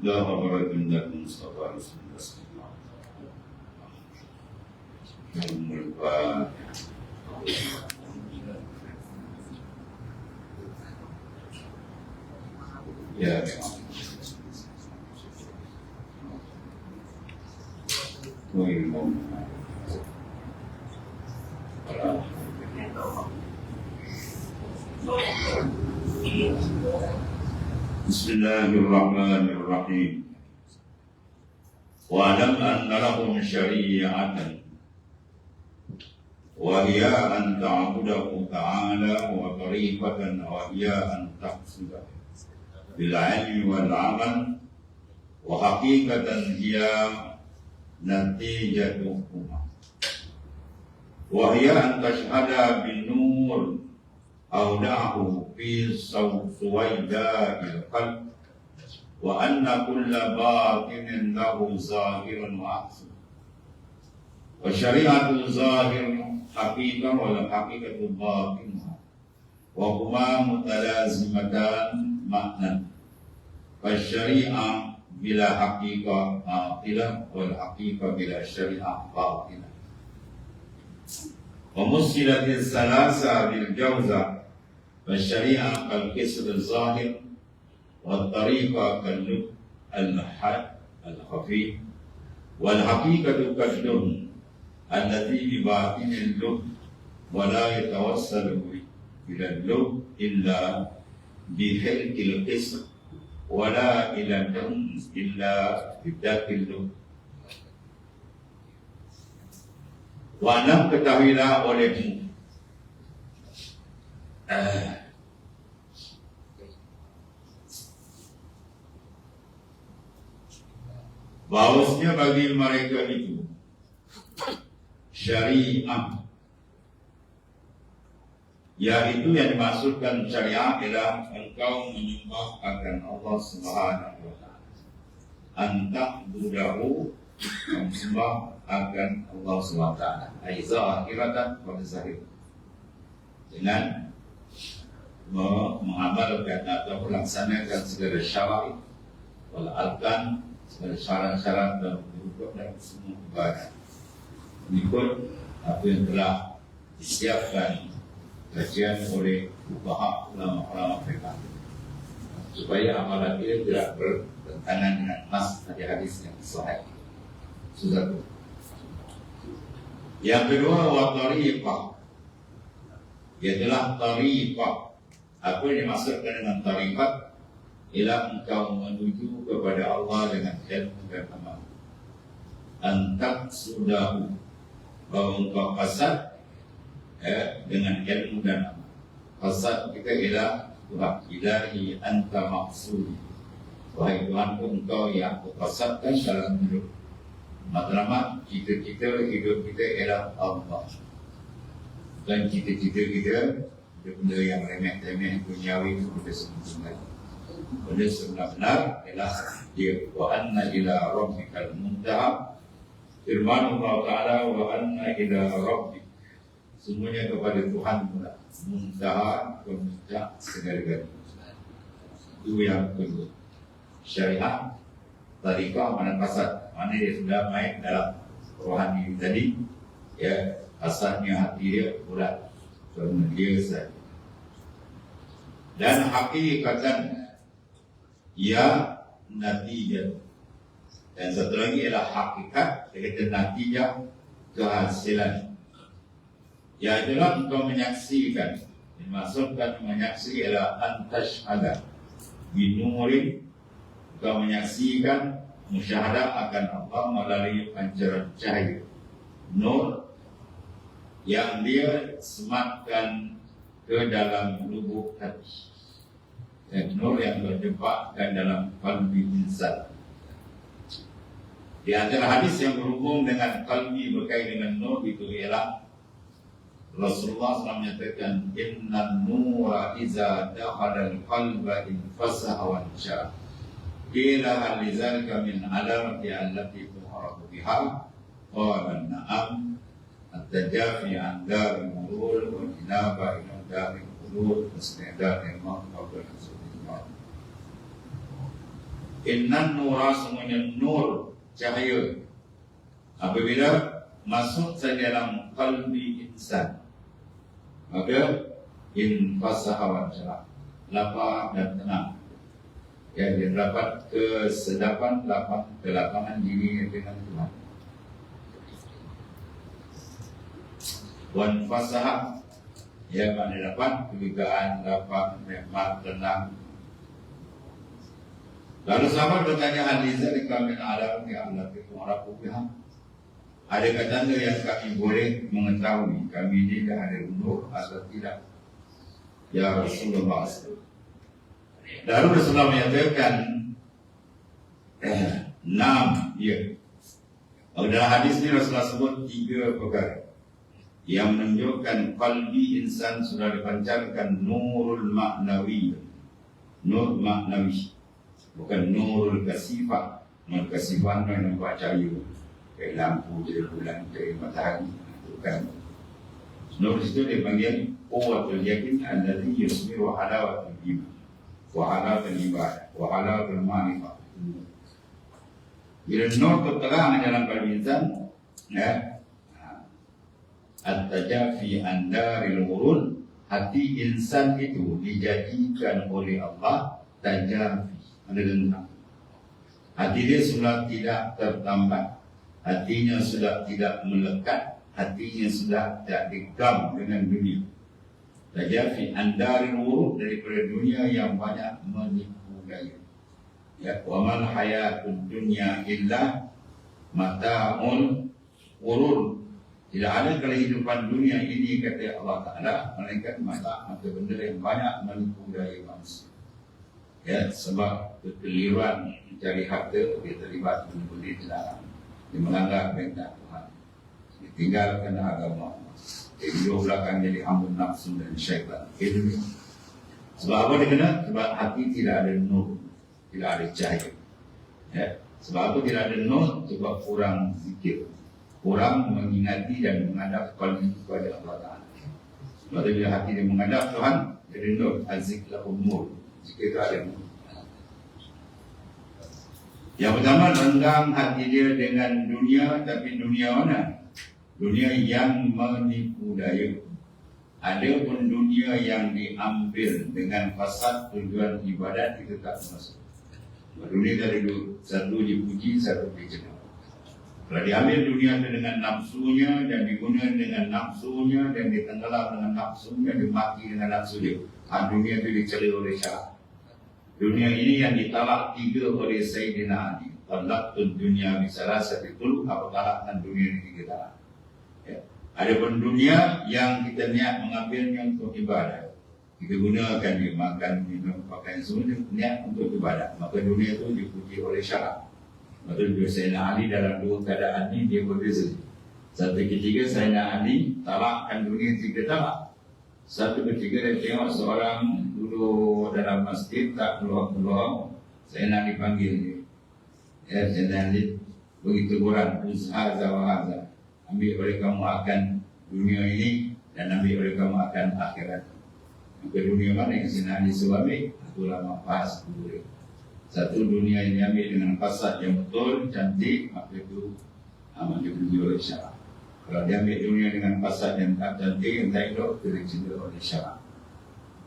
لا خبر عند المصطفى رسول الله صلى الله عليه وسلم. يا بسم الله الرحمن الرحيم. واعلم أن لهم شريعة وهي أن تعبده تعالى وطريقة وهي أن تقصد بالعلم والعمل وحقيقة هي نتيجتهما وهي أن تشهد بالنور أودعه في سويداء القلب وأن كل باطن له ظاهر وأصل والشريعة الظاهر حقيقة والحقيقة باطنة وهما متلازمتان معنى فالشريعة بلا حقيقة باطلة والحقيقة بلا شريعة باطلة ومثلت الثلاثة بالجوزة فالشريعة كالكسر الظاهر والطريقة كاللب المحد الخفي والحقيقة كالدهن التي بباطن اللب ولا يتوصل إلى اللب إلا بحرك القسر ولا إلى الدهن إلا بداك اللب. Wa'lam ketahuilah olehmu bahwasanya bagi mereka itu syariah, yaitu yang dimaksudkan syariah adalah engkau menyembah akan Allah Subhanahu wa Ta'ala, antak budahu menyembah akan Allah Subhanahu wa Ta'ala zahiratan wa zahir, dengan mengamalkan atau melaksanakan segala syarat wal arkan, segala syarat-syarat dan rukun dan semua ibadah mengikut apa yang telah disiapkan kajian oleh fuqaha ulama-ulama fiqh, supaya amalan ini tidak bertentangan dengan nas hadis yang sahih. Satu. Yang kedua, wa tariqah, ialah tariqah. Apa yang dimaksudkan dengan tariqah? Ialah engkau menuju kepada Allah dengan ilmu dan amal. Antak sudahu, bahwa engkau qasad dengan ilmu dan amal. Qasad kita ialah Tuhan ilahi anta maksudi, wahai Tuhanku, engkau yang aku qasadkan dalam hidup. Matlamat cita-cita hidup kita ialah Allah, dan cita-cita kita benda yang remeh-temeh duniawi itu benda sebenar. Benda sebenar-benar ialah dia wa anna ila rabbikal muntaha, firman Allah Ta'ala wa anna ila rabbik, semuanya kepada Tuhan pula, muntaha pemuncak segala-galanya. Itu yang kedua. Syariah tariqah mana kasat, mana dia sudah main dalam rohani tadi, ya, kasatnya hati dia bulat kerana dia saja. Dan hakikatan ya natijah, dan satu lagi ialah hakikat, iaitu natijah, kehasilan. Ya itulah engkau menyaksikan, dimaksudkan menyaksi ialah antashhada binurin, engkau menyaksikan musyahadah akan Allah melalui pancaran cahaya nur yang dia sematkan ke dalam lubuk hati, dan nur yang terjebakkan dalam qalbi insan. Di antara hadis yang berhubung dengan qalbi berkait dengan nur itu ialah Rasulullah SAW menyatakan, inna nura iza dakhala al-qalba infasaha wa insya. Qila hal lizalika min alamati allati tu'rafu biha? Qala na'am, at-tajafi an daril murul wa inaba ila daril qulub, wasnidar imam qabla al-sunnah. Innan nura semuanya nur, cahaya. Apabila masuk saja dalam qalbi insan, maka infasaha wa syarah, lapang dan tenang. Ya, dia dapat kesedapan, kelapangan diri dengan Tuhan. Wan fasaha, ya, mana dapat kebigaan, lapang, nikmat, tenang. Lalu sahabat bertanya, Alizalika min alam ya Allah bikum arakubiha. Adakah tanda yang kami boleh mengetahui kami ini dah ada nur atau tidak? Ya Rasulullah. Lalu Rasulullah menyatakan, enam, ya. Dalam hadis ini Rasulullah sebut 3 perkara yang menunjukkan qalbi insan sudah dipancarkan nurul maknawi. Nur maknawi, bukan nurul kasifah. Nur kasifah yang nampak cahaya kayak lampu, dari bulan, dari matahari. Bukan. Nur itu dipanggil quwwatul yakin alladhi yusmiru halawatul iman wa halawatul ibadah wa halawatul ma'rifah. Bila nur terterang dalam qalbi insan, ya, at-tajafi andaril hurun, hati insan itu dijadikan oleh Allah tajafi, ada rentang. Hati dia sudah tidak tertambat, hatinya sudah tidak melekat, hatinya sudah tak digam dengan dunia. Tajafi andaril hurun, daripada dunia yang banyak menipu daya. Ya, wa mal hayatud dunya illa mata'un urur. Tidak ada kehidupan dunia ini, kata Allah Ta'ala, melainkan mata benda yang banyak menipu daya manusia. Ya, sebab kekeliruan mencari harta, dia terlibat benar-benar dilarang, dia melanggar perintah Tuhan, ditinggalkan agama, dia hidup belakang jadi hamba nafsu dan syaitan. Sebab apa dia kena? Sebab hati tidak ada nur, tidak ada cahaya. Ya, sebab apa tidak ada nur? Sebab kurang zikir, kurang mengingati dan menghadap kepada Allah Ta'ala. Sebab bila hati dia menghadap Tuhan, jadi nur, aziklah umur, zikir itu ada nur. Yang pertama, renggang hati dia dengan dunia, tapi dunia mana? Dunia yang menipu daya. Ada pun dunia yang diambil dengan fasad tujuan ibadat, itu tak masuk. Dunia ada dua, satu dipuji, satu dicela. Kalau diambil dunia itu dengan nafsunya dan digunakan dengan nafsunya dan ditenggelam dengan nafsunya, dimati dengan nafsu dia, dunia itu dicela oleh syarak. Dunia ini yang ditalak 3 oleh Sayyidina Ali. Talaqtud dunia bisalasati qulub, apa talakkan dunia ini 3 talak. Ya. Ada pun dunia yang kita niat mengambilnya untuk ibadah, kita gunakan dia makan, minum, pakaian, semua niat untuk ibadah, maka dunia itu dipuji oleh syarak. Maka Sayyidina Ali dalam 2 keadaan ini dia berbeza. Satu ketika Sayyidina Ali talakkan dunia 3 talak. Satu ketika dia tengok seorang duduk dalam masjid tak keluar-keluar, Sayyidina Ali panggil dia. Ya, Sayyidina Ali begitu kurang, haza wa haza, ambil oleh kamu akan dunia ini dan ambil oleh kamu akan akhirat. Maka dunia mana yang Sayyidina Ali suruh ambil? Itu lama bahas dulu. Satu, dunia yang diambil dengan fasad yang betul, cantik, maka itu amat dipuji oleh syarak. Kalau diambil dunia dengan fasad yang tak cantik, yang tak elok, itu dicela oleh syarak.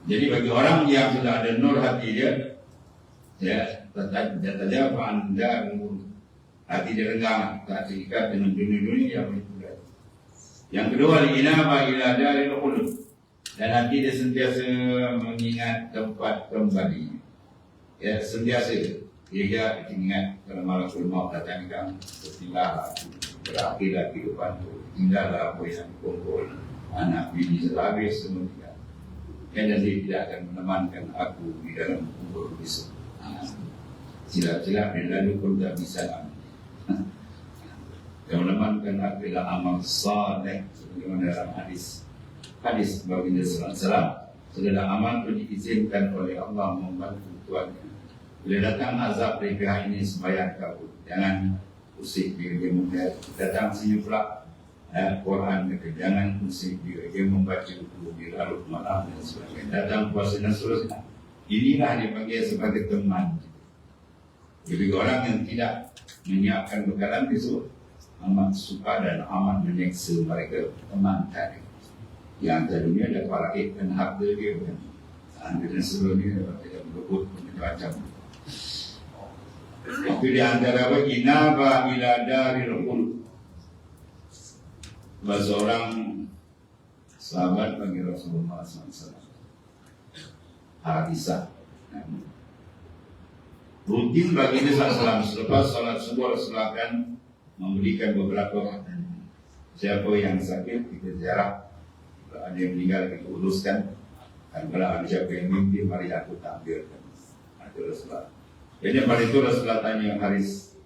Jadi bagi orang yang sudah ada nur hati dia, ya, terjadi anda hati dia renggang, tak terikat dengan dunia-dunia yang menipu. Yang kedua, inaba ila daril khulud, dan hati dia sentiasa mengingat tempat kembali. Ya, sentiasa dia ingat kalau malakul maut datang kan, bertinggallah, berakhirlah kehidupan itu, tinggallah apa yang kumpul, anak bini selabis semua tinggal. Dan dia tidak akan menemankan aku di dalam kubur besok. Silap-silap dan lalu pun tak bisa lagi. Yang menemankan aku adalah amal saleh, sebagaimana dalam hadis baginda sallallahu alaihi wasallam, segala amal itu diizinkan oleh Allah membantu tuannya. Bila datang azab dari pihak ini, sembahyang kabur, jangan usik dia mudah. Datang sini pula Quran, jangan usik dia membaca buku di larut malam dan sebagainya. Datang puasa dan seterusnya. Inilah dipanggil sebagai teman. Jadi orang yang tidak menyiapkan bekalan itu amat suka dan amat menyeksa mereka teman tadi. Yang tadinya ada para ikan harta dia kan. Dan sebelumnya tidak berebut macam. Itu di antara inaba ila daril khuld. Seorang sahabat bagi Rasulullah SAW, Harisah, rutin bagi dia SAW selepas salat subuh Rasulullah akan memberikan beberapa makanan. Siapa yang sakit kita ziarah, kalau ada yang meninggal kita uruskan, dan kalau ada siapa yang mimpi mari aku tampilkan. Itu Rasulullah. Jadi pada itu Rasulullah tanya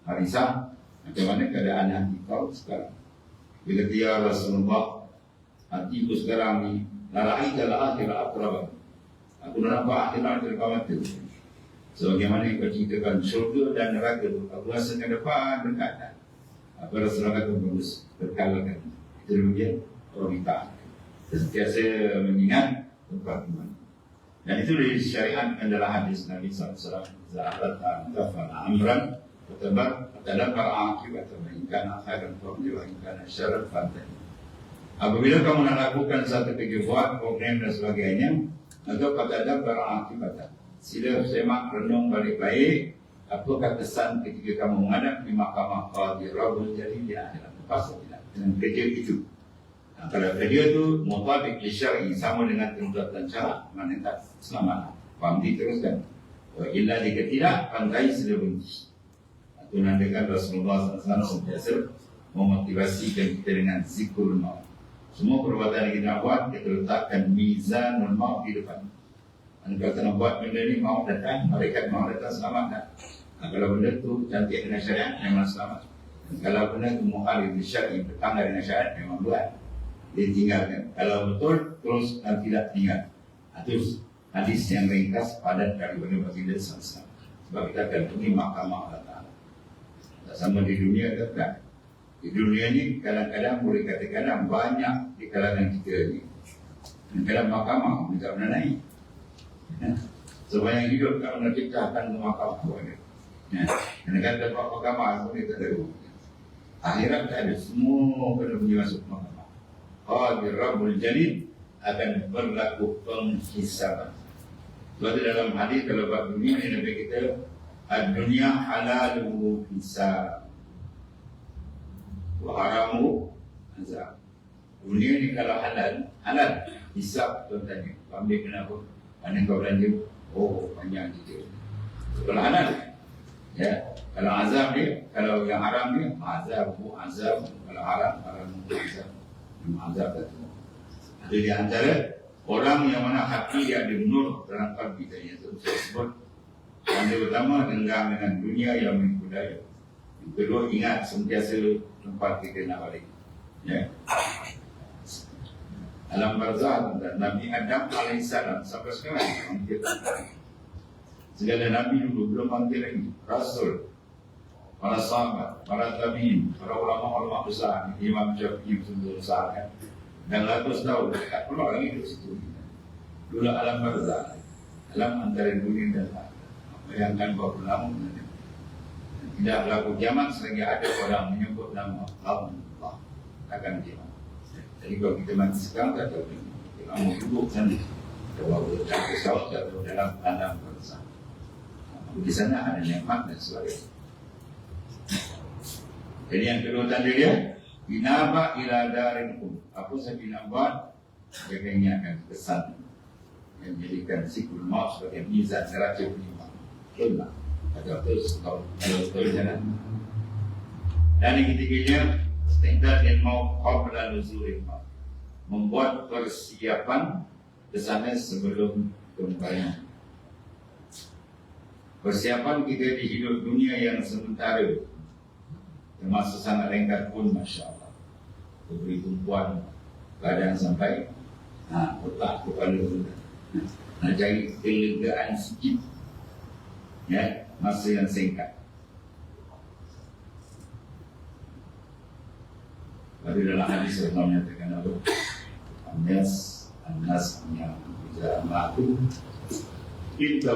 Harisah, macam mana keadaan hati kau sekarang? Bila dia Rasulullah, hatiku sekarang ni larai dalam akhirat akraban. Aku nampak akhirat khawatir. Sebagaimana yang kau ceritakan syurga dan neraka, aku rasa ke depan dekat. Apa Rasulullah kata bagus berkalakan. Itu demikian orang kita sentiasa mengingat tempat iman. Dan itu disyariatkan dalam hadis Nabi SAW. Za'alat ta'antafana amran Katabar akibat terbaikkan akhiran terbaikkan syarat fantai. Apabila kamu nak lakukan satu kegiatan, program dan sebagainya, maka katabar akibat. Sila semak renung baik-baik. Apakah kesan ketika kamu menghadap di mahkamah qadhi Rabbul Jalil di akhirat? Pas tidak dengan kerja itu. Nah, kalau kerja itu mutabik li syar'i, sama dengan tuntutan syarak, mana tak selamat. Faham diteruskan. Wa illa jika tidak, pandai sila benci. Menandakan Rasulullah SAW sentiasa memotivasikan kita dengan zikrul maut. Semua perbuatan yang kita buat, kita letakkan mizanul maut di depan. Dan kalau kita nak buat benda ni, maut datang, malaikat maut datang, selamat tak? Nah, kalau benda tu cantik dengan syariat, memang selamat. Dan kalau benda tu muhalif di syariat, bertangga dengan syariat, memang buat. Dia tinggalkan. Kalau betul, terus dan tidak tinggal. Terus hadis yang ringkas, padat daripada baginda SAW. Sebab kita akan pergi mahkamah Allah Ta'ala. Sama di dunia ke tak? Di dunia ni kadang-kadang boleh katakan banyak di kalangan kita ni. Dalam mahkamah kita pernah naik. Sebanyak hidup tak pernah ciptakan mahkamah pun. Kadang-kadang tempat mahkamah pun kita tahu. Akhirat tak ada, semua kena pergi masuk mahkamah. Qadhi Rabbul Jalil akan berlaku penghisaban. Sebab dalam hadis kalau bab dunia ni Nabi kita dunia halalu hisab wa haramu azab. Dunia ni kalau halal hisab tuan-tuan. Ambil kenapa? Mana kau belanja? Oh, banyak gitu. Kalau halal ya, kalau azab dia, kalau yang haram dia azab, kalau haram azab. Azab itu. Ada di antara orang yang mana hati dia ada nur dalam qalbi dia, itu sebut. Yang pertama, dendam dengan dunia yang mengikuti. Yang kedua, ingat sentiasa tempat kita nak balik. Ya. Alam barzah dan Nabi Adam alaihissalam sampai sekarang segala Nabi dulu belum panggil lagi. Rasul, para sahabat, para tabi'in, para ulama-ulama besar, Imam Syafi'i betul besar kan. Dan ratus tahun tak perlu lagi di situ. Dulu alam barzah, alam antara dunia dan akhirat. Bayangkan berapa lama tidak berlaku kiamat selagi ada orang menyebut nama Allah, takkan kiamat. Jadi kalau kita mati sekarang tak tahu kita mau duduk sana, kalau tak pesawat atau dalam alam barzah. Di sana ada nikmat dan sebagainya. Jadi yang kedua tanda dia, inaba ila daril khuld. Apa sahaja nak buat, jaga ingatkan kesan yang menjadikan siklul maut sebagai mizan neraca penyimpanan. Sunnah atau terus kalau jalan. Dan yang ketiganya, istidad lil maut qabla nuzulil maut. Membuat persiapan kesana sebelum kematian. Persiapan kita di hidup dunia yang sementara, termasuk sangat lengkap pun, Masya Allah. Beri tumpuan keadaan sampai otak kepala nak cari kelegaan sikit. Ya, masa yang singkat. Pada dalam hadis Allah menyatakan apa? Anas yang bisa melaku itu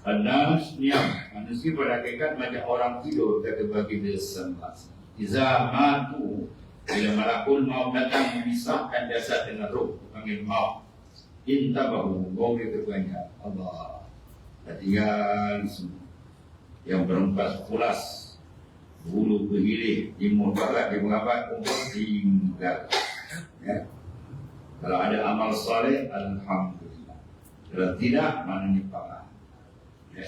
Anas niam, manusia pada hakikat macam orang tidur, kata bagi dia sembas. Iza matu, bila malakul maut datang memisahkan jasad dengan roh, panggil maut. Intabahu, bau dia terbanyak. Allah, tinggal semua. Yang berempat pulas, bulu berhilir, timur barat, timur barat, umur tinggal. Ya. Kalau ada amal soleh, alhamdulillah. Kalau tidak, maknanya parah. Ya.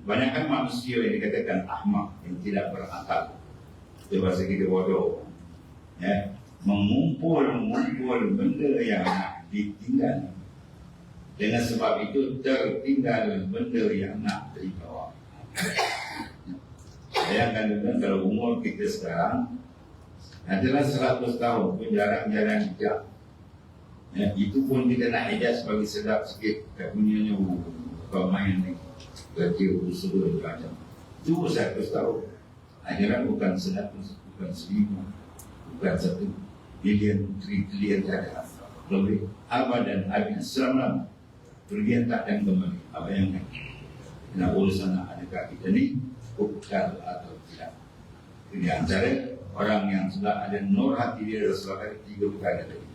Banyak kan manusia yang dikatakan ahmak, yang tidak berakal. Itu bahasa kita bodoh. Ya. Mengumpul benda yang nak ditinggal. Dengan sebab itu tertinggal benda yang nak dibawa. Bayangkan kalau umur kita sekarang adalah 100 tahun pun jarang-jarang hijab. Ya, itu pun kita nak hijab sebagai sedap sikit. Tak punyanya pemain ni kecil usul macam itu 100 tahun. Akhirat bukan 100, bukan 1000, bukan 1 bilion, trilion saja. Lebih abad dan abad selama pergi tak dan kembali. Apa yang nak urusan adakah kita ni bukal atau tidak. Di antara orang yang sudah ada nur hati dia Rasulullah 3 perkara tadi.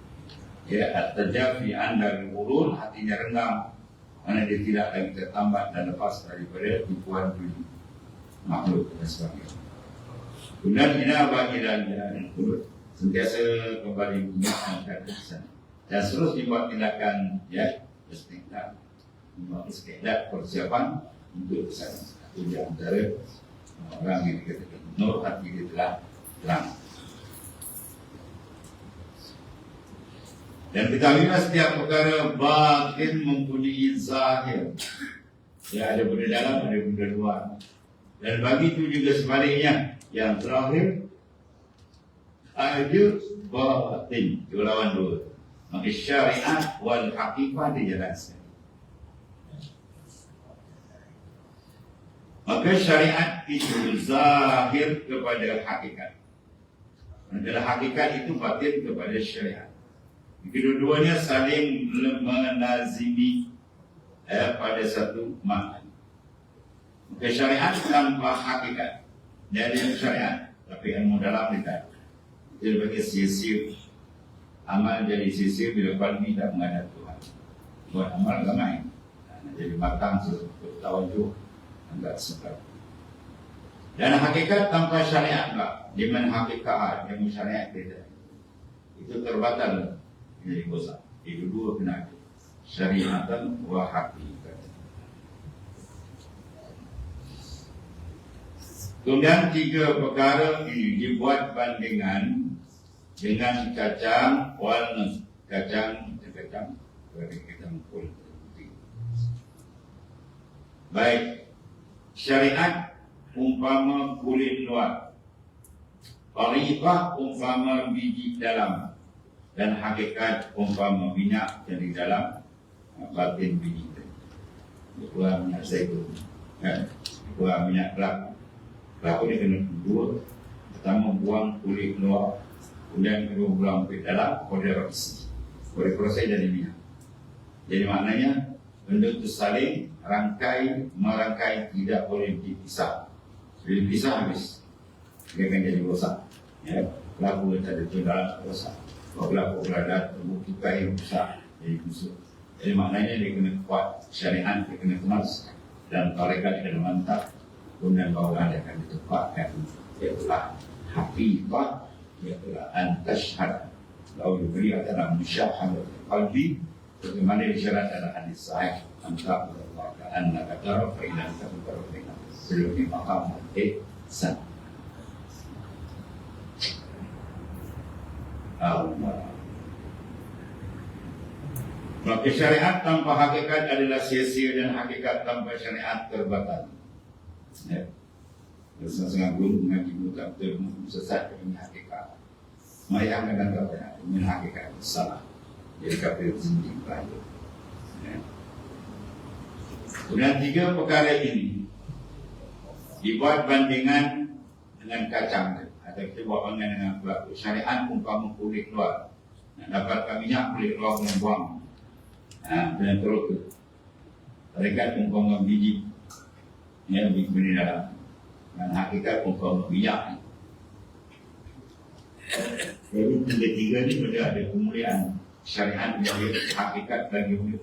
Ya, at-tajafi anda urun, hatinya renggang, mana dia tidak lagi tertambat dan lepas daripada tipuan dunia makhluk dan sebagainya. Kemudian inabah dan urut sentiasa kembali mengingatkan ke sana dan terus dibuat tindakan ya istiqlal, membuat istiqlal persiapan untuk kesana. Itu di antara orang yang dikatakan nur hati dia telah terang. Dan ketahuilah setiap perkara batin mempunyai zahir. Ya, ada benda dalam, ada benda luar. Dan bagi itu juga sebaliknya, yang terakhir ada batin. Itu lawan dua. Maka syariat wal haqiqah dijelaskan. Maka syariat itu zahir kepada hakikat. Adalah hakikat itu batin kepada syariat. Kedua-duanya saling menazimi pada satu makna. Maka syariat tanpa hakikat. Dia ada syariat, tapi ilmu dalam tidak. Dia bagi sia-sia. Amal jadi sia-sia bila qalbi tak menghadap Tuhan. Buat amal ramai. Jadi matang bertawajuh enggak sebab. Dan hakikat tanpa syariat lah. Di mana hakikat ilmu syariat beda. Itu terbatal. Jadi dosa. Itu dua kena syariatan wa hakikat. Kemudian 3 perkara ini dibuat bandingan dengan kacang walnut, kacang dari kacang kulit. Baik, syariat umpama kulit luar, qaribah umpama biji dalam, dan hakikat umpama minyak dari dalam batin biji. Buah minyak zaitun, buah minyak kelapa. Kelapa ni kena dua. Pertama buang kulit luar, kemudian kedua buang kulit dalam, kemudian proses jadi minyak. Jadi maknanya benda itu saling merangkai tidak boleh dipisah. Bila dipisah habis, dia akan jadi rosak. Ya, kelapa tak ada dalam rosak. Kalau kelapa berada terbukti kain besar jadi busuk. Jadi maknanya dia kena kuat syariat, dia kena kemas dan tarekat kena mantap. Kemudian bahawa dia akan ditempatkan ialah hafifah, ialah antashhad. Lalu diberi adalah musyahadat qalbi, bagaimana disyarat adalah hadis sahih antara Allah ka'anna katara fa'ilan takutara fa'ilan belum dimaham ihsan. Allah. Maka syariat tanpa hakikat adalah sia-sia dan hakikat tanpa syariat terbatal. Ya. Sangat guru mengaji buta betul sesat ini hakikat. Mayang dengan kata ini hakikat salah. Jadi kafir zindik banyak. Ya. Kemudian 3 perkara ini dibuat bandingan dengan kacang atau kita buat bandingan dengan kelapa. Syariat umpama kulit luar. Dapatkan minyak kulit luar dengan buang. Dan terus tarekat umpama biji Ya, bini dalam. Dan hakikat pun kaum minyak. Jadi ketiga ni benda ada kemuliaan syariat yang hakikat lagi mulia.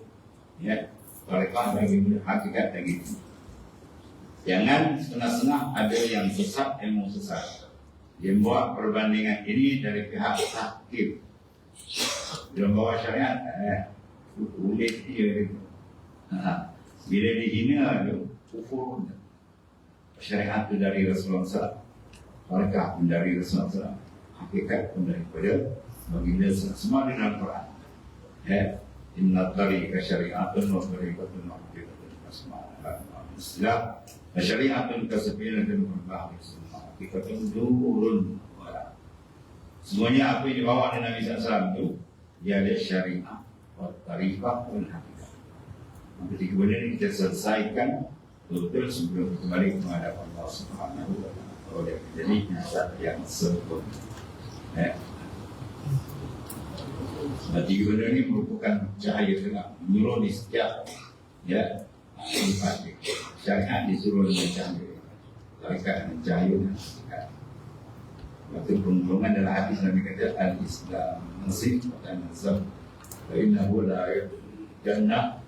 Ya, mereka lagi mulia, hakikat lagi mulia. Jangan setengah-setengah ada yang sesat, ilmu sesat. Dia buat perbandingan ini dari pihak hakim. Dia bawa syariat, boleh dia. Bila dihina ada kufur. Syariat itu dari Rasulullah SAW, mereka pun dari Rasulullah SAW, hakikat pun daripada baginda semua di dalam Quran. Inna tariqa syari'atun wa tariqatun ma'afiratun asma'ala istilah syari'atun kasabilatun berbahari semua hakikatun durun. Semuanya apa yang dibawa oleh Nabi SAW itu dia ada syari'ah wa tariqah dan hakikat. Ketika benda ini kita selesaikan betul sebelum kembali menghadap Allah Subhanahu wa Ta'ala. Jadi nasab yang sempurna. Tiga benda ini merupakan cahaya tengah menurun di setiap syariat disuruh dengan cahaya, tarikat dengan cahaya dan hakikat. Waktu penggolongan dalam hadis Nabi kata al-Islam nasib dan nazam fa innahu la jannah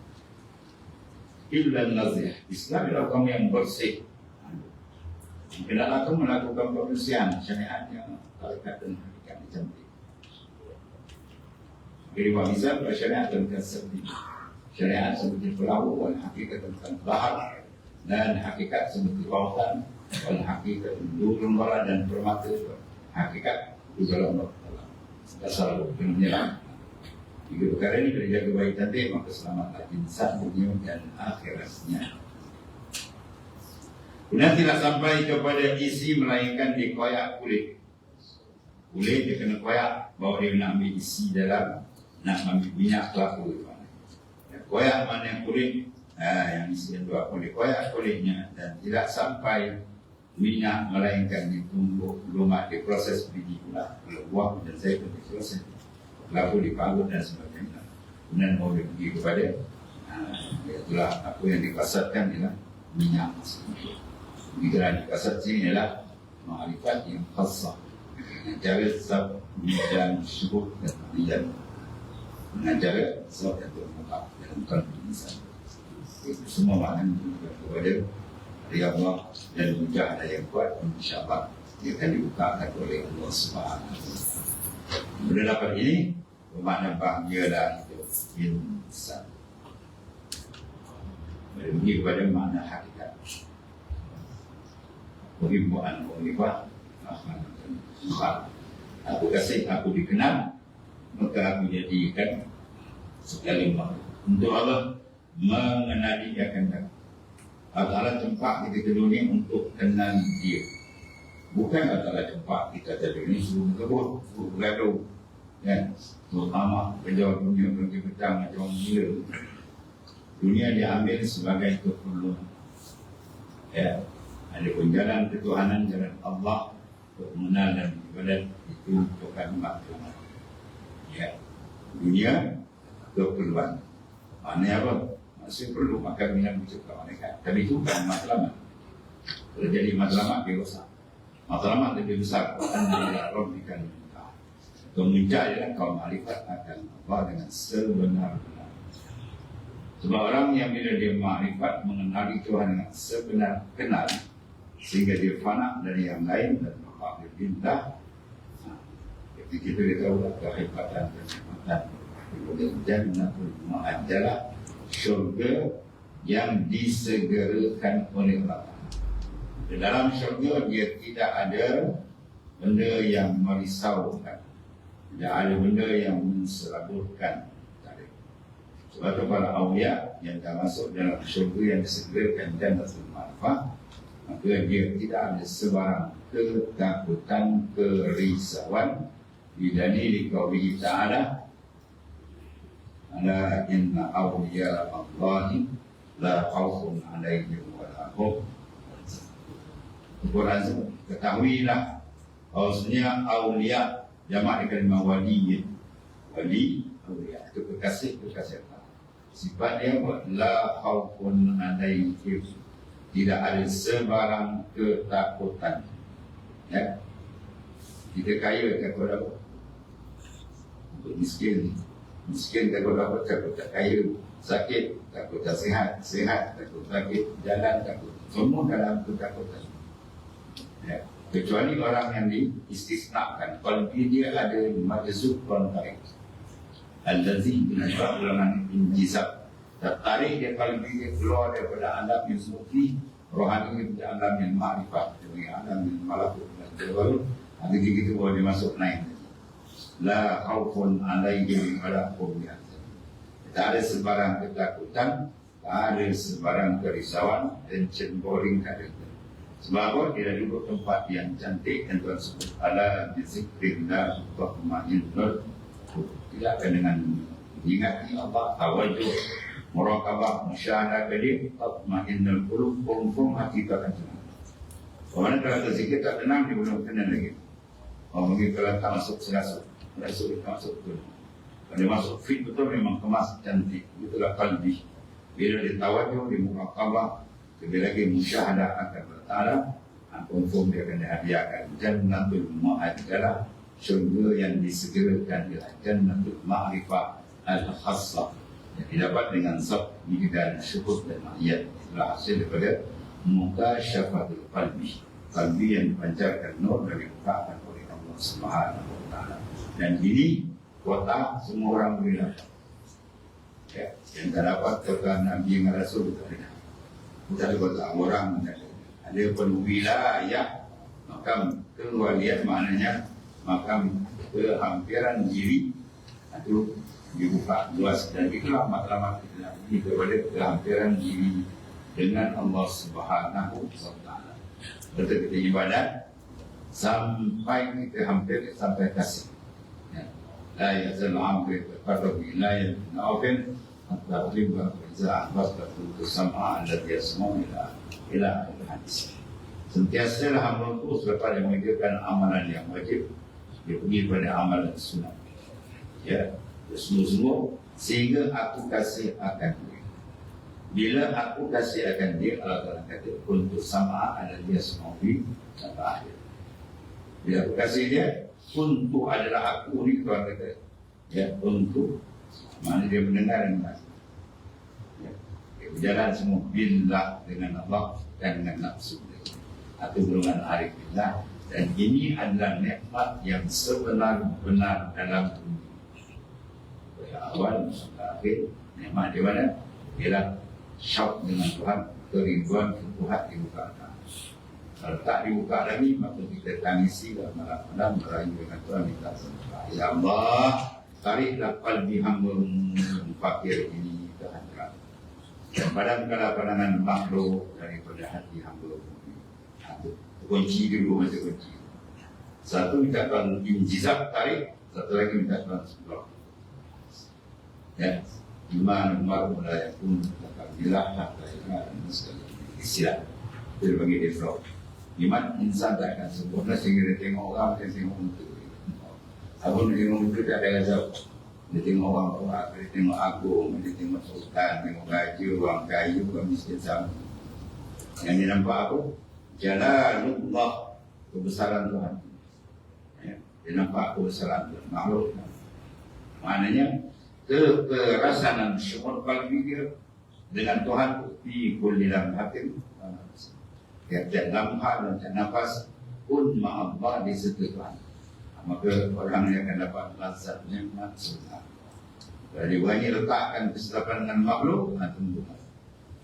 illa nazih. Islam adalah kamu yang bersih. Kenapa kamu melakukan pembersihan syariat yang tarikat dan hakikat dicantik. Jadi wahizah syariat tentang seperti syariat seperti perahu dan hakikat tentang bahar dan hakikat seperti lautan dan hakikat durun bara dan permata hakikat di dalam Allah. Dasar penyelam. Tiga perkara ini bila jaga baik cantik maka selamatlah insan dunia dan akhiratnya. Kemudian tidak sampai kepada isi melainkan dikoyak kulit. Kulit dia kena koyak bahawa dia nak ambil isi dalam, nak ambil minyak kelapa. Koyak mana yang kulit, yang isi yang dua kulit, koyak kulitnya dan tidak sampai minyak melainkan ditumbuk lumat diproses biji pula, buah dan zaitun diproses. Lalu diparut dan sebagainya. Kemudian mau pergi kepada itulah apa yang dikasatkan ialah minyak. Bila dikasat sini ialah ma'rifat yang khasah. Cara sab dan syuhud dan liyan. Dengan cara sab dan bermuka dalam kalbu insan. Itu semua makna kepada Allah dan mujahadah yang kuat, insyaAllah dia akan dibukakan oleh Allah Subhanahu. Bila dapat ini, bermakna bahagialah hidup insan. Pergi kepada makna hakikat. Perhimpunan Olifah, aku kasih, aku dikenal, maka aku jadikan sekali untuk Allah mengenali dia akan adalah tempat kita ke dunia untuk kenal dia. Bukan adalah tempat kita ke dunia suruh kebut, suruh bergaduh. Terutama penjawab dunia pergi petang macam orang gila. Dunia diambil sebagai keperluan. Ada pun jalan ketuhanan, jalan Allah untuk mengenal dan ibadat itu bukan maklumat. Dunia keperluan. Maknanya apa? Masih perlu makan minum bercakap mereka. Tapi itu bukan matlamat. Kalau jadi matlamat dia rosak. Matlamat lebih besar. Anda Rabbika minta. Kemuncak adalah kau ma'rifat akan Allah dengan sebenar-benar. Sebab orang yang bila dia ma'rifat mengenali Tuhan dengan sebenar kenal, sehingga dia fana dari yang lain dan bakal pindah. Ketika itu dia tahu kehebatan dan kehebatan. Kemudian jannatul ma'ajalah, syurga yang disegerakan oleh Allah. Di dalam syurga dia tidak ada benda yang merisaukan, tidak ada benda yang menselaburkan. Sebab itu para awliya yang dah masuk dalam syurga yang disegerakan jannatul ma'rifah, maka dia tidak ada sebarang ketakutan, kerisauan. Bidalili qawlihi ta'ala ala inna awliya Allahi la khawfun alaihim wa la hum. Quran ketahuilah bahwasanya awliya jamak kalimah waliyin. Wali awliya itu kekasih Allah. Sifat dia la khawfun alaihim, tidak ada sebarang ketakutan. Ya, kita kaya takut apa? Miskin takut apa? Takut tak kaya. Sakit takut tak sihat, sihat takut sakit, jalan takut. Semua dalam ketakutan. Ya, kecuali orang yang diistisnakan, qalbi dia ada majzub kontarik. Allazi binasab ulangan injizab. Tertarik dia qalbi dia keluar daripada alam yang sufi, rohani ke alam yang ma'rifat, dari alam yang malakut. Baru ada gitu boleh masuk naik. La khaufun alaihim wala hum yahzanun. Tak ada sebarang ketakutan, tak ada sebarang kerisauan dan cemboring tak ada. Sebab apa? Dia duduk tempat yang cantik dan Tuhan sebut ala bizikrillah tatma'innul qulub. Tidak akan dengan mengingati Allah, tawajuh, muraqabah, musyahadah dia tatma'innul qulub, confirm hati tak akan tenang. Kalau kalau terzikir tak tenang, dia belum tenang lagi. Mungkin kalau tak masuk serasuk, serasuk tak masuk betul. Kalau dia masuk fit betul memang kemas cantik. Itulah qalbi. Bila dia tawajuh, dia muraqabah, lebih lagi musyahadah akan bertala, confirm dia akan dihadiahkan jannatul ma'adalah, syurga yang disegerakan ialah jannatul ma'rifah al-khassah yang didapat dengan zat dan syukur dan ma'iyat. Itulah hasil daripada mukasyafatul qalbi, qalbi yang dipancarkan nur dari bukaan oleh Allah Subhanahu wa taala. Dan ini kuota semua orang boleh dapat. Ya, yang tak dapat kuota Nabi dan Rasul tak ada. Bukan kuota orang ada pun wilayah, makam kewalian maknanya makam kehampiran diri itu dibuka luas, dan itulah matlamat kita ini kepada kehampiran diri dengan Allah Subhanahu wa taala. Betul kita ibadat sampai kita hampir sampai kasih. Ya. La yazal amri taqarrubi la yanafin hatta riba za ahbabta sam'a alladhi yasma'u ila hadis. Sentiasa hamba itu selepas dia mengerjakan amalan yang wajib, dia pergi pada amalan sunat. Ya, semua sehingga aku kasih akan dia. Bila aku kasih akan dia, Allah Ta'ala kata untuk sama ada dia semua sampai akhir. Bila aku kasih dia, untuk adalah aku ni, Tuhan kata ya, untuk mana dia mendengar dan mendengar. Ya, dia berjalan semua billah dengan Allah dan dengan nafsu dia, atau golongan arif billah. Dan ini adalah nikmat yang sebenar-benar dalam dunia. Dari awal sampai akhir, nikmat di mana? Ialah syauk dengan Tuhan, kerinduan Tuhan dibukakan. Kalau tak dibuka lagi, maka kita tangisi dalam malam-malam merayu dengan Tuhan, minta semua. Ya Allah, tariklah qalbi hamba fakir ini ke hadirat. Dan padamkanlah pandangan makhluk daripada hati hamba ini. Kunci dulu, macam kunci. Satu minta Tuhan injizab, tarik. Satu lagi minta Tuhan sebelah. Ya, iman umar mulai pun bila tak ada sekali istilah itu bagi dia flow. Iman insan tak akan sempurna sehingga dia tengok orang, dia tengok muka. Abang dia tengok muka tak ada gazab. Dia tengok orang kuat, dia tengok agung, dia tengok sultan, tengok raja, orang kaya, orang miskin sama. Yang dia nampak apa? Jalalullah, kebesaran Tuhan. Ya, dia nampak kebesaran Tuhan, makhluk. Maknanya kekerasan dan syukur qalbi dia dengan Tuhan di kulli lamhatin, tiap-tiap lamhah dan tiap nafas pun ma'allah di situ Tuhan. Maka orang yang akan dapat lazat nikmat surga. Jadi wahai letakkan kesalahan dengan makhluk, tunggu.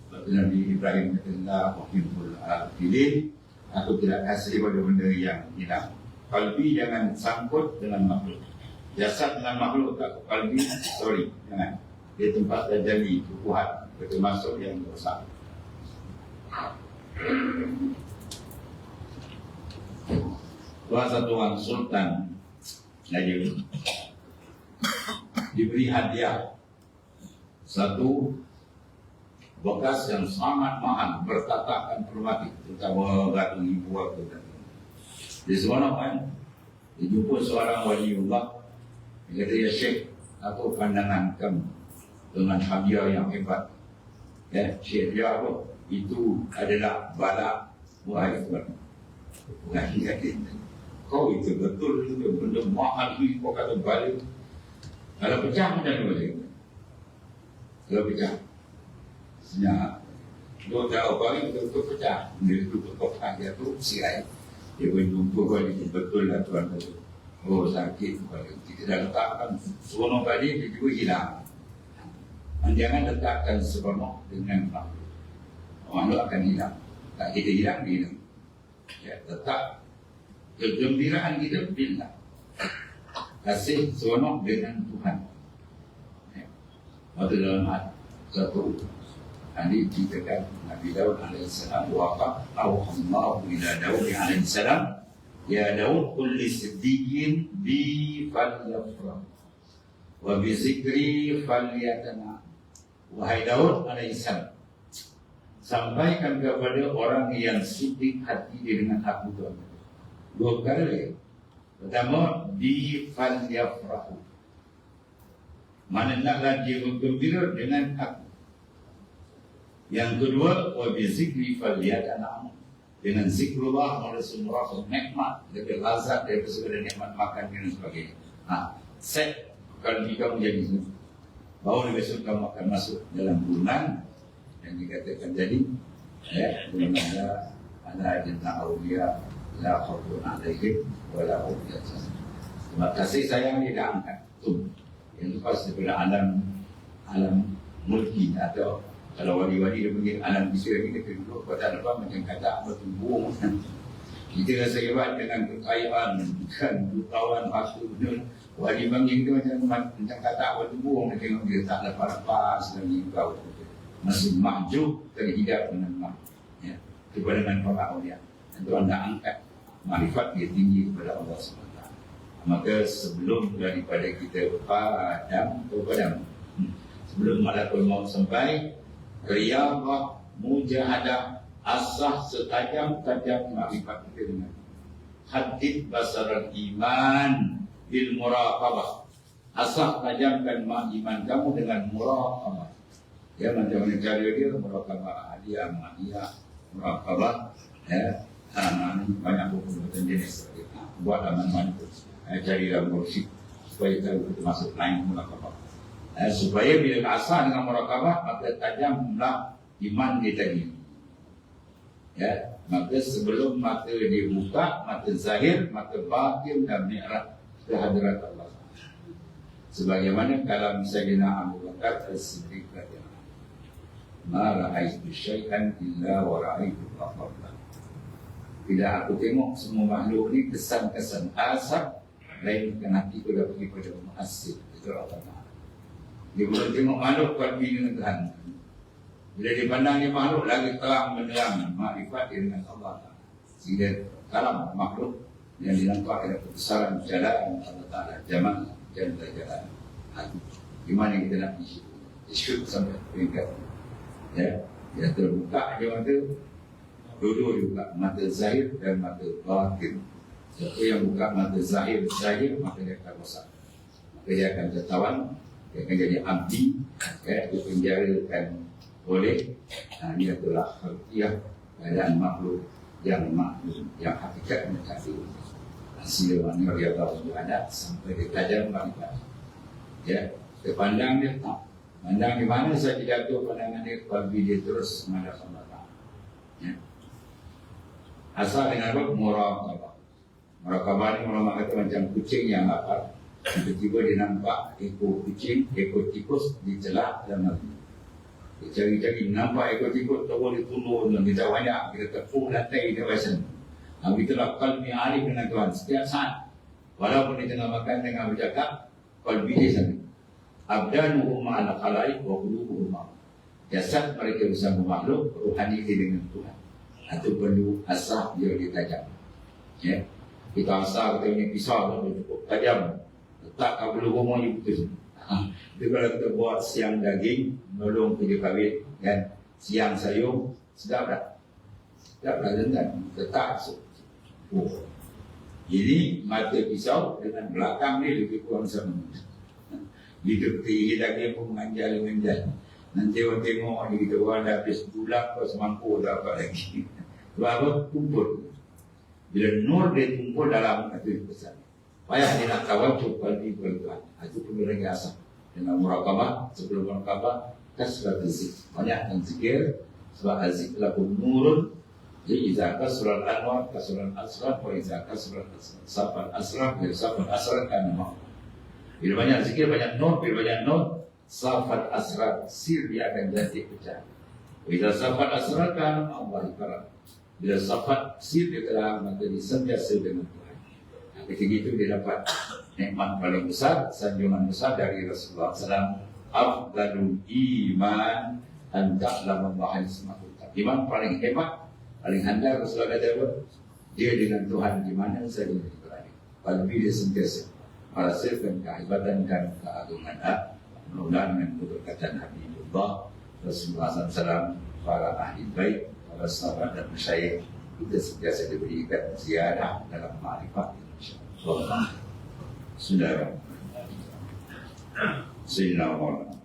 Waktu Nabi Ibrahim kata, "Wahibul al-filin," aku tidak kasih pada benda yang hilang. Qalbi jangan sangkut dengan makhluk. Jasad dengan makhluk tak, qalbi sorry, jangan. Dia tempat terjadi kepuhat, termasuk yang dosa. Satu orang sultan Najib diberi hadiah satu bekas yang sangat mahal, bertatakan permati, terutama batu ibu aku tadi. Di sana kan, dijumpa seorang waliullah. Dia kata, "Ya Syekh, apa pandangan kamu dengan hadiah yang hebat Ya, syiar apa? Itu adalah bala wahai Tuhan. Bukan yakin. Kau itu betul itu benda mahal ini kau kata balik. Kalau pecah macam mana balik? Kalau pecah, senyap. Dua tahu balik betul pecah. Dia tutup kotak dia tu sirai. Dia berjumpa balik betul lah Tuhan tu. Oh sakit balik. Kita dah letakkan seronok balik dia juga hilang. Jangan letakkan seronok dengan makhluk. Makhluk akan hilang. Tak kita hilang dia hilang. Ya, tetap kegembiraan kita bila kasih seronok dengan Tuhan. Ya. Waktu dalam satu hadis dikatakan Nabi Daud alaihissalam waqaf Allah ila Daud alaihissalam ya Daud kulli siddiqin bi falyafrah wa bi zikri falyatana. Wahai Daud alaihissalam, sampaikan kepada orang yang siddiq hati dengan aku Tuhan. Dua kali. Pertama, di falyafrahu. Mana naklah dia bergembira dengan aku. Yang kedua, wa bi zikri falyatana. Dengan zikrullah merasa merasa nikmat, lebih lazat daripada segala nikmat makan dan sebagainya. Set kalau kamu jadi itu, baru besok kamu akan masuk dalam bulan yang dikatakan jadi, ya, bulan ada ajinna awliya la khawfun alaihim wa la hum yahzanun. Terima kasih sayang tidak angkat tu. Yang lepas daripada alam mulki atau kalau wali-wali dia panggil alam bisa ni dia duduk pada apa macam kata apa tumbuh. Kita rasa hebat dengan kekayaan dan jutawan harta dunia. Wali panggil dia macam kata apa tumbuh, dia tengok dia tak lepas-lepas dan kau masih makjub terhidap dengan ya, kepada para awliya. Itu anda angkat marifat dia tinggi kepada Allah SWT. Maka sebelum daripada kita padam, sebelum malakul maut sampai, riyadhah, mujahadah, asah setajam-tajam marifat kita dengan hadid basaran iman bil muraqabah. Asah tajamkan iman kamu dengan muraqabah. Ya, macam mana cara dia muraqabah dia, muraqabah, ya, banyak buku jenis seperti itu. Buat aman-aman itu, carilah mursyid supaya kita masuk lain muraqabah. Supaya bila asal dengan muraqabah, maka tajamlah iman kita ini. Ya, maka sebelum mata dibuka, mata zahir, mata batin dan mi'raj ke hadirat Allah. Sebagaimana kalam Sayyidina Abu Bakar As-Siddiq radhiyallahu anhu, ma ra'aitu syai'an illa wa ra'aitu Allah. Bila aku tengok semua makhluk ni kesan-kesan asap, lain kan hati aku dah pergi pada muhasib. Itu Allah. Dia boleh tengok makhluk kalbi dengan Tuhan. Bila dia pandang dia makhluk, lagi terang menerang makrifat dia dengan Allah. Sehingga kalam makhluk yang dinampak adalah kebesaran jalan Allah Ta'ala, jaman dan jalan hati. Di mana kita nak isi isyuk sampai peringkat. Ya, dia terbuka dia mata, dua-dua juga, mata zahir dan mata batin. Siapa yang buka mata zahir, maka dia akan rosak. Maka dia akan tertawan, dia akan jadi abdi, ya, dipenjarakan oleh dia telah harfiah keadaan makhluk yang hakikat menjadi hasil mana dia tahu ada sampai dia tajam banget. Ya, dia pandang dia tak pandang di mana saja jatuh pandangan dia, tapi dia terus menghadap Allah. Ya. Asal dengan apa? Muraqabah. Muraqabah ni ulama kata macam kucing yang lapar. Tiba-tiba dia nampak ekor kucing, ekor tikus dicelak dalam hati. Dia cari-cari, nampak ekor tikus, tahu dia turun, dia banyak, kita tepuk lantai, dia rasa. Itulah qalbi arif dengan Tuhan setiap saat. Walaupun dia tengah makan, tengah bercakap, qalbi dia sana. Abdanuhu ma'ala khalaik wa qulubuhu ma'a. Jasad mereka bersama makhluk, rohani dia dengan Tuhan. Itu perlu asah dia tajam. Ya. Kita asah, kita punya pisau, cukup tajam. Tak perlu rumah ni putus. Itu kalau kita buat siang daging, nolong kerja kawin, kan? Siang sayur, sedap tak? Sedap tak dengar? Tetap. Jadi mata pisau dengan belakang ni lebih kurang sama. Hidup tinggi daging pun menganjal. Nanti orang tengok ni kita orang dah habis bulan kau semangkuk dah apa lagi. Sebab apa? Kumpul. Bila nur dia kumpul dalam hati besar. Payah dia nak tawajud pagi Tuhan. Itu perlu lagi asal. Dengan murakabah, sebelum murakabah, kasrat zikir. Banyakkan zikir. Sebab zikir laku nurun. Jadi izah kasrat anwar, kasrat asrar, wa izah kasrat safar asrar, wa safar asrar kan nama. Bila banyak zikir, banyak nur. Bila banyak nur, safar asrar, sir dia akan jadi pecah. Wa izah safar asrar kan Allah ibarat. Bila safar sir dia telah menjadi sentiasa dengan Tuhan. Ketika itu dia dapat nikmat paling besar, sanjungan besar dari Rasulullah SAW. Afdalul iman an ta'lam Allah subhanahu wa ta'ala. Iman paling hebat, paling handal Rasulullah kata apa? Dia dengan Tuhan di mana saja dia berada. Qalbi dia sentiasa merasakan kehebatan dan keagungan. Mudah-mudahan dengan keberkatan Habibullah Rasulullah SAW, para ahli baik, para sahabat dan masyayikh, kita sentiasa diberikan ziyadah dalam ma'rifat. Sudah. Sayyidina Muhammad.